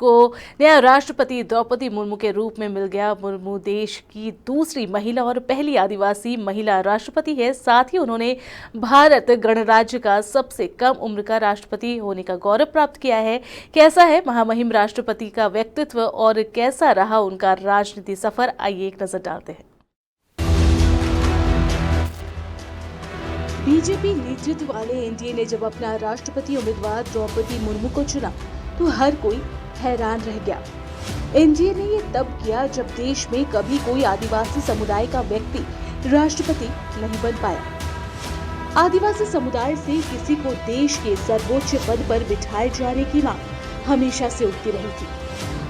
को नया राष्ट्रपति द्रौपदी मुर्मू के रूप में मिल गया। मुर्मू देश की दूसरी महिला और पहली आदिवासी महिला राष्ट्रपति है। साथ ही उन्होंने भारत गणराज्य का सबसे कम उम्र का राष्ट्रपति होने का गौरव प्राप्त किया है। कैसा है महामहिम राष्ट्रपति का व्यक्तित्व और कैसा रहा उनका राजनीति सफर, आइए एक नजर डालते हैं। बीजेपी नेतृत्व वाले एनडीए ने जब अपना राष्ट्रपति उम्मीदवार द्रौपदी मुर्मू को चुना तो हर कोई हैरान रह गया। एनडीए ने ये तब किया जब देश में कभी कोई आदिवासी समुदाय का व्यक्ति राष्ट्रपति नहीं बन पाया। आदिवासी समुदाय से किसी को देश के सर्वोच्च पद पर बिठाए जाने की मांग हमेशा से उठती रही थी।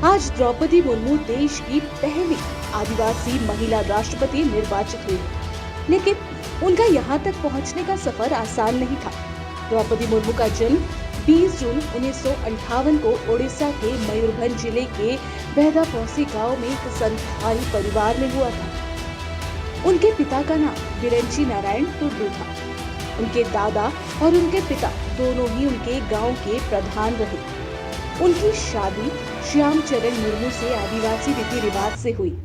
आज द्रौपदी मुर्मू देश की पहली आदिवासी महिला राष्ट्रपति निर्वाचित हुई, लेकिन उनका यहाँ तक पहुँचने का सफर आसान नहीं था। द्रौपदी मुर्मू का जन्म 20 जून 1958 को ओडिशा के मयूरभंज जिले के बेहदापौसी गांव में एक संथाली परिवार में हुआ था। उनके पिता का नाम बिरंची नारायण टुडू था। उनके दादा और उनके पिता दोनों ही उनके गांव के प्रधान रहे। उनकी शादी श्यामचरण मुर्मू से आदिवासी रीति रिवाज से हुई।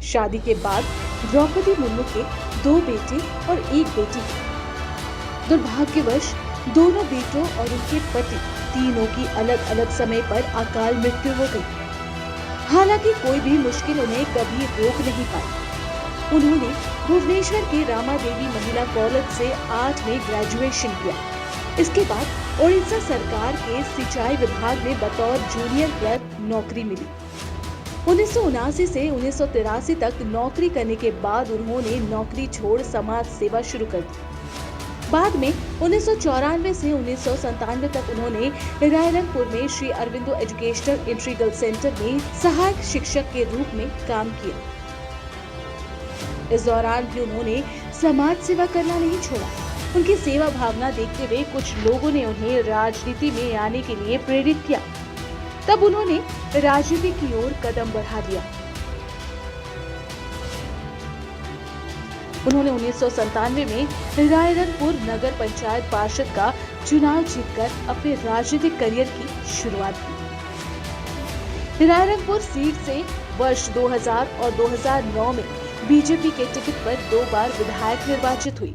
शादी के बाद द्रौपदी मुर्मू के 2 बेटे और 1 बेटी थी। दुर्भाग्यवश दोनों बेटों और उनके पति तीनों की अलग अलग समय पर अकाल मृत्यु हो गई। हालांकि कोई भी मुश्किल उन्हें कभी रोक नहीं पाई। उन्होंने भुवनेश्वर के रामा देवी महिला कॉलेज से 8 में ग्रेजुएशन किया। इसके बाद ओडिशा सरकार के सिंचाई विभाग में बतौर जूनियर क्लर्क नौकरी मिली। 1979 से 1983 तक नौकरी करने के बाद उन्होंने नौकरी छोड़ समाज सेवा शुरू कर दी। बाद में 1994 से 1997 तक उन्होंने रायरंगपुर में Shri Aurobindo educational integral centre में सहायक शिक्षक के रूप में काम किया। इस दौरान भी उन्होंने समाज सेवा करना नहीं छोड़ा। उनकी सेवा भावना देखते हुए कुछ लोगों ने उन्हें राजनीति में आने के लिए प्रेरित किया। तब उन्होंने राजनीति की ओर कदम बढ़ा दिया। उन्होंने 1997 में रायरंगपुर नगर पंचायत पार्षद का चुनाव जीतकर अपने राजनीतिक करियर की शुरुआत की। रायरंगपुर सीट से वर्ष 2000 और 2009 में बीजेपी के टिकट पर 2 बार विधायक निर्वाचित हुई।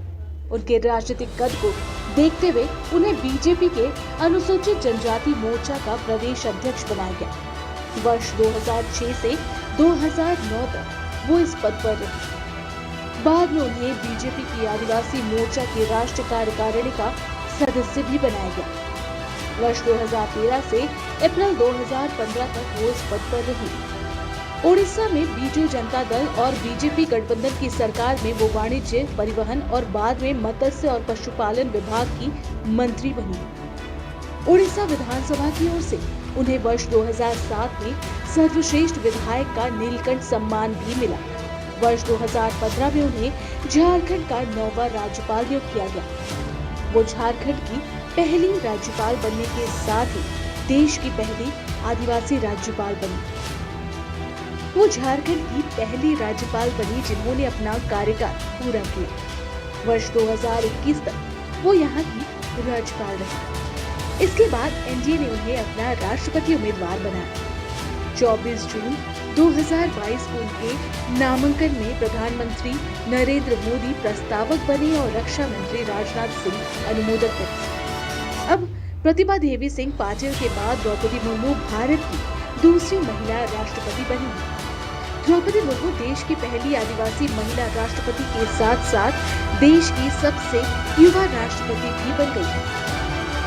उनके राजनीतिक कद को देखते हुए उन्हें बीजेपी के अनुसूचित जनजाति मोर्चा का प्रदेश अध्यक्ष बनाया गया। वर्ष 2006 से 2009 तक वो इस पद पर रहे। बाद में उन्हें बीजेपी की आदिवासी मोर्चा की राष्ट्रीय कार्यकारिणी का सदस्य भी बनाया गया। वर्ष 2013 से अप्रैल 2015 तक वो इस पद पर रही। ओडिशा में बीजू जनता दल और बीजेपी गठबंधन की सरकार में वो वाणिज्य, परिवहन और बाद में मत्स्य और पशुपालन विभाग की मंत्री बनी। ओडिशा विधानसभा की ओर से उन्हें वर्ष 2007 में सर्वश्रेष्ठ विधायक का नीलकंठ सम्मान भी मिला। वर्ष 2015 में उन्हें झारखंड का 9वां राज्यपाल नियुक्त किया गया। वो झारखंड की पहली राज्यपाल बनने के साथ ही देश की पहली आदिवासी राज्यपाल बनी। वो झारखंड की पहली राज्यपाल बनी जिन्होंने अपना कार्यकाल पूरा किया। वर्ष 2021 तक वो यहाँ की राज्यपाल रही। इसके बाद एनडीए ने उन्हें अपना राष्ट्रपति उम्मीदवार बनाया। 24 जून 2022 को उनके नामांकन में प्रधानमंत्री नरेंद्र मोदी प्रस्तावक बने और रक्षा मंत्री राजनाथ सिंह अनुमोदक बने। अब प्रतिभा देवी सिंह पाटिल के बाद द्रौपदी मुर्मू भारत की दूसरी महिला राष्ट्रपति बनी। द्रौपदी मुर्मू देश की पहली आदिवासी महिला राष्ट्रपति के साथ साथ देश की सबसे युवा राष्ट्रपति भी बन गई है।